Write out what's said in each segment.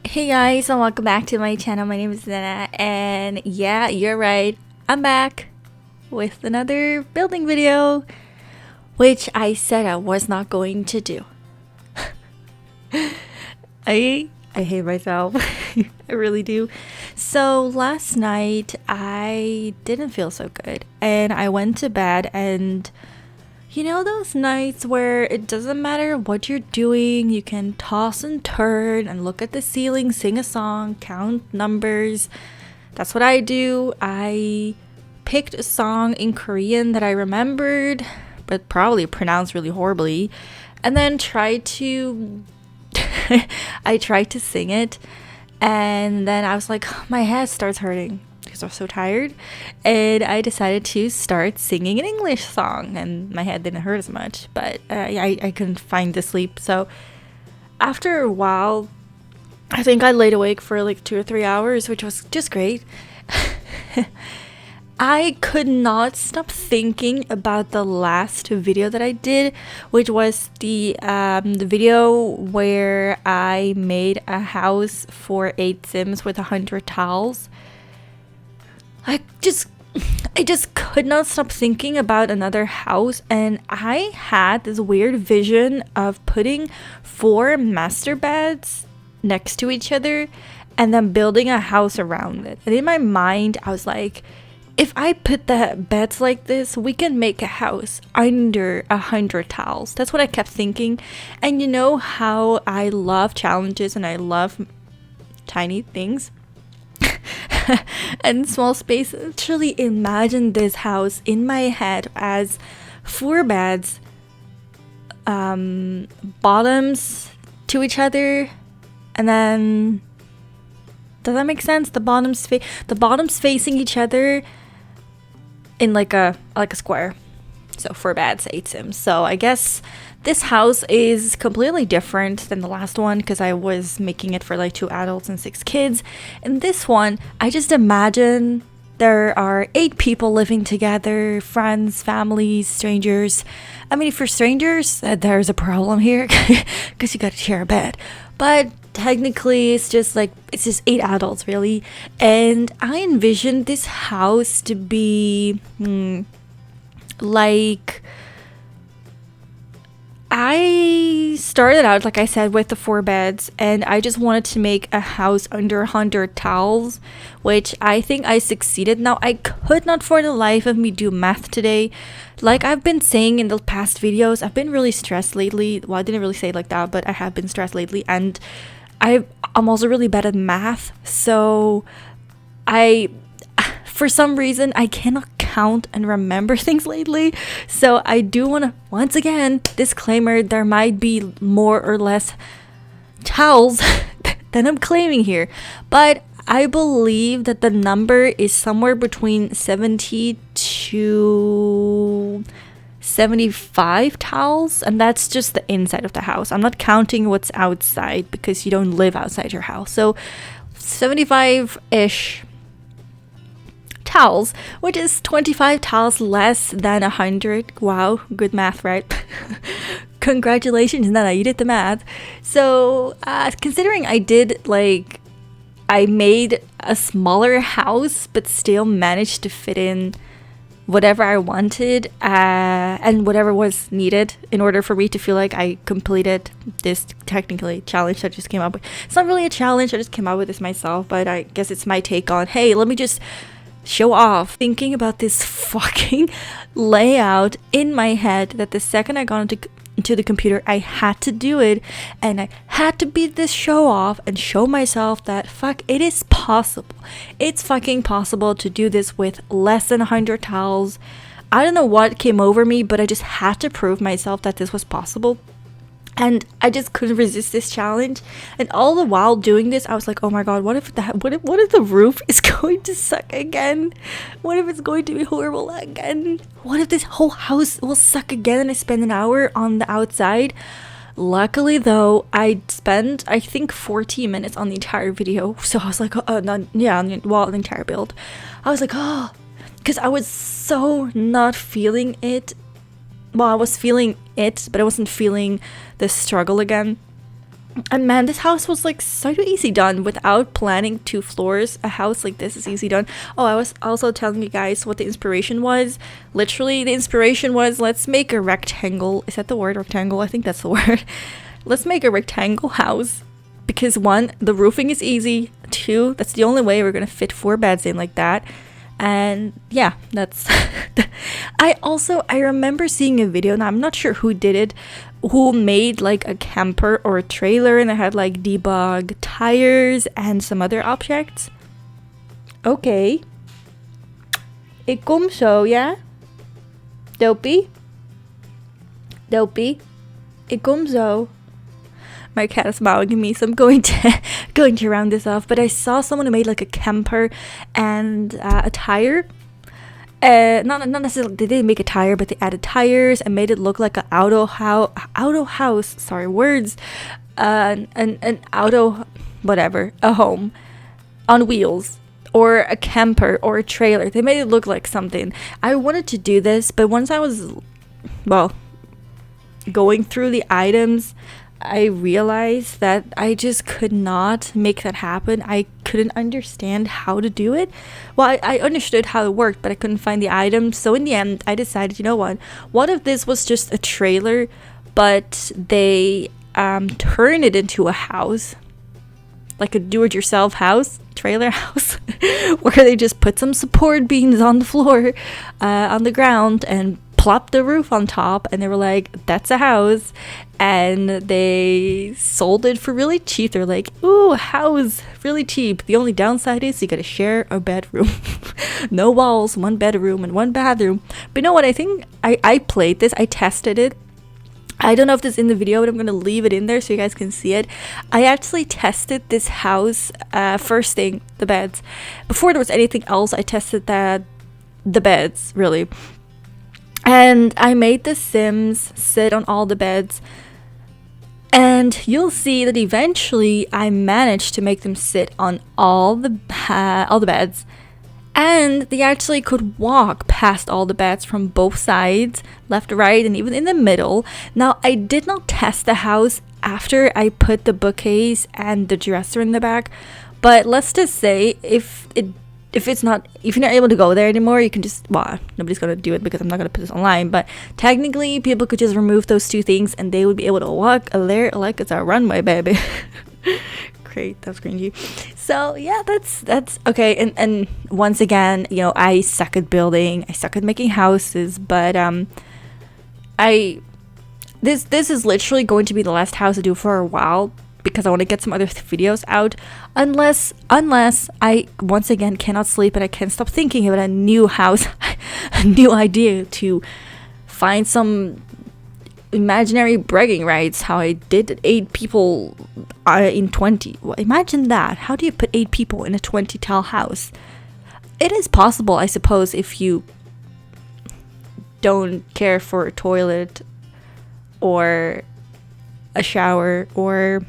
Hey guys, and welcome back to my channel. My name is Zena, and yeah, you're right. I'm back with another building video, which I said I was not going to do. I hate myself. I really do. So last night I didn't feel so good, and I went to bed, and you know those nights where it doesn't matter what you're doing, you can toss and turn and look at the ceiling, sing a song, count numbers. That's what I do. I picked a song in Korean that I remembered, but probably pronounced really horribly, and then tried to I tried to sing it, and then I was like, my head starts hurting because I was so tired, and I decided to start singing an English song, and my head didn't hurt as much, but I couldn't find the sleep. So after a while, I think I laid awake for like 2 or 3 hours, which was just great. I could not stop thinking about the last video that I did, which was the video where I made a house for 8 Sims with 100 tiles. I just could not stop thinking about another house, and I had this weird vision of putting 4 master beds next to each other and then building a house around it. And in my mind, I was like, if I put the beds like this, we can make a house under 100 tiles. That's what I kept thinking. And you know how I love challenges and I love tiny things and small space. Literally imagine this house in my head as 4 beds, bottoms to each other, and then does that make sense? The bottoms facing each other in like a square. So 4 beds, 8 Sims. So I guess this house is completely different than the last one because I was making it for like 2 adults and 6 kids. And this one, I just imagine there are 8 people living together, friends, families, strangers. I mean, for strangers, there's a problem here because you gotta share a bed. But technically, it's just 8 adults really. And I envisioned this house to be like, I started out, like I said, with the 4 beds, and I just wanted to make a house under 100 tiles, which I think I succeeded. Now, I could not for the life of me do math today. Like I've been saying in the past videos, I've been really stressed lately. Well, I didn't really say it like that, but I have been stressed lately, and I'm also really bad at math, so for some reason, I cannot count and remember things lately. So I do want to, once again, disclaimer, there might be more or less tiles than I'm claiming here. But I believe that the number is somewhere between 70 to 75 tiles, and that's just the inside of the house. I'm not counting what's outside because you don't live outside your house. So 75-ish tiles, which is 25 tiles less than 100. Wow, good math, right? Congratulations, Nana, you did the math. So considering I made a smaller house but still managed to fit in whatever I wanted and whatever was needed in order for me to feel like I completed this technically challenge that I just came up with. It's not really a challenge, I just came up with this myself, but I guess it's my take on, hey, let me just show off. Thinking about this fucking layout in my head, that the second I got into the computer, I had to do it, and I had to beat this show off and show myself that fuck, it is possible. It's fucking possible to do this with less than 100 tiles. I don't know what came over me, but I just had to prove myself that this was possible. And I just couldn't resist this challenge. And all the while doing this, I was like, oh my god, what if the roof is going to suck again? What if it's going to be horrible again? What if this whole house will suck again and I spend an hour on the outside? Luckily though, I spent, I think, 40 minutes on the entire video. So I was like, the entire build. I was like, oh, because I was so not feeling it. Well, I was feeling it, but I wasn't feeling the struggle again. And man, this house was like so easy done without planning 2 floors. A house like this is easy done. Oh, I was also telling you guys what the inspiration was. Literally, the inspiration was, let's make a rectangle. Is that the word? Rectangle? I think that's the word. Let's make a rectangle house. Because 1, the roofing is easy. 2, that's the only way we're gonna fit 4 beds in like that. And yeah, that's I remember seeing a video, and I'm not sure who did it, who made like a camper or a trailer, and it had like debug tires and some other objects. Okay. Ik kom zo, ja? Dopey? Dopey? Ik kom zo. My cat is mowing at me, so I'm going to round this off. But I saw someone who made like a camper and a tire. Not necessarily, they didn't make a tire, but they added tires and made it look like an auto house. Sorry, words. An auto, whatever, a home on wheels, or a camper or a trailer. They made it look like something. I wanted to do this, but once I was, going through the items, I realized that I just could not make that happen. I couldn't understand how to do it. Well, I understood how it worked, but I couldn't find the items. So in the end, I decided, you know what if this was just a trailer, but they turn it into a house, like a do-it-yourself house, trailer house, where they just put some support beams on the floor, on the ground, and plopped the roof on top, and they were like, that's a house. And they sold it for really cheap. They're like, ooh, a house, really cheap. The only downside is you gotta share a bedroom. No walls, 1 bedroom and 1 bathroom. But you know what, I think I played this, I tested it. I don't know if this is in the video, but I'm gonna leave it in there so you guys can see it. I actually tested this house, first thing, the beds. Before there was anything else, I tested the beds, really. And I made the Sims sit on all the beds, and you'll see that eventually I managed to make them sit on all the beds, and they actually could walk past all the beds from both sides, left, right, and even in the middle. Now, I did not test the house after I put the bookcase and the dresser in the back, but let's just say if you're not able to go there anymore, you can just, nobody's gonna do it because I'm not gonna put this online, but technically people could just remove those 2 things and they would be able to walk there like it's a runway, baby. Great, that's cringy. So yeah, that's okay. And once again, you know, I suck at building, I suck at making houses, but this is literally going to be the last house I do for a while, because I want to get some other videos out, unless I once again cannot sleep and I can't stop thinking about a new house, a new idea to find some imaginary bragging rights, how I did 8 people in 20. Well, imagine that. How do you put 8 people in a 20 tile house? It is possible, I suppose, if you don't care for a toilet or a shower or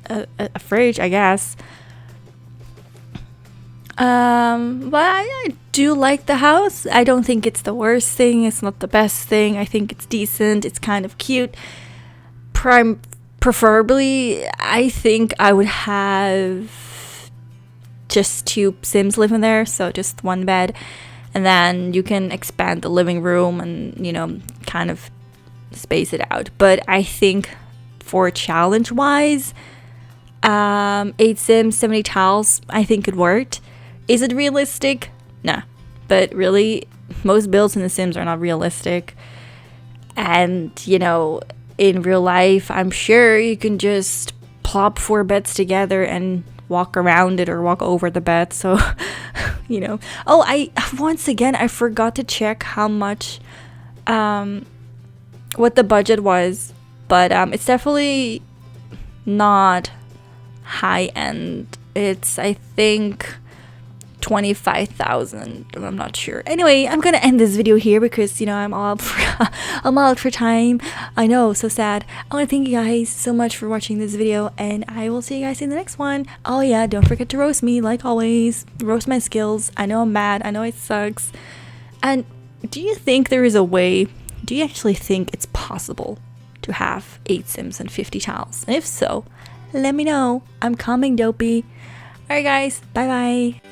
a fridge, I guess. But I do like the house. I don't think it's the worst thing. It's not the best thing. I think it's decent. It's kind of cute. Preferably, I think I would have just 2 Sims living there, so just 1 bed, and then you can expand the living room and, you know, kind of space it out. But I think for challenge-wise, 8 Sims, 70 tiles, I think it worked. Is it realistic? Nah. But really, most builds in The Sims are not realistic. And, you know, in real life, I'm sure you can just plop 4 beds together and walk around it or walk over the bed. So, you know. Oh, once again, I forgot to check how much, what the budget was. But it's definitely not high end. It's, I think, 25,000. I'm not sure. Anyway, I'm gonna end this video here because, you know, I'm all out for time. I know, so sad. I want to thank you guys so much for watching this video, and I will see you guys in the next one. Oh yeah, don't forget to roast me like always. Roast my skills. I know I'm mad. I know it sucks. And do you think there is a way? Do you actually think it's possible to have 8 Sims and 50 tiles? And if so, let me know. I'm coming, dopey. Alright guys, bye bye.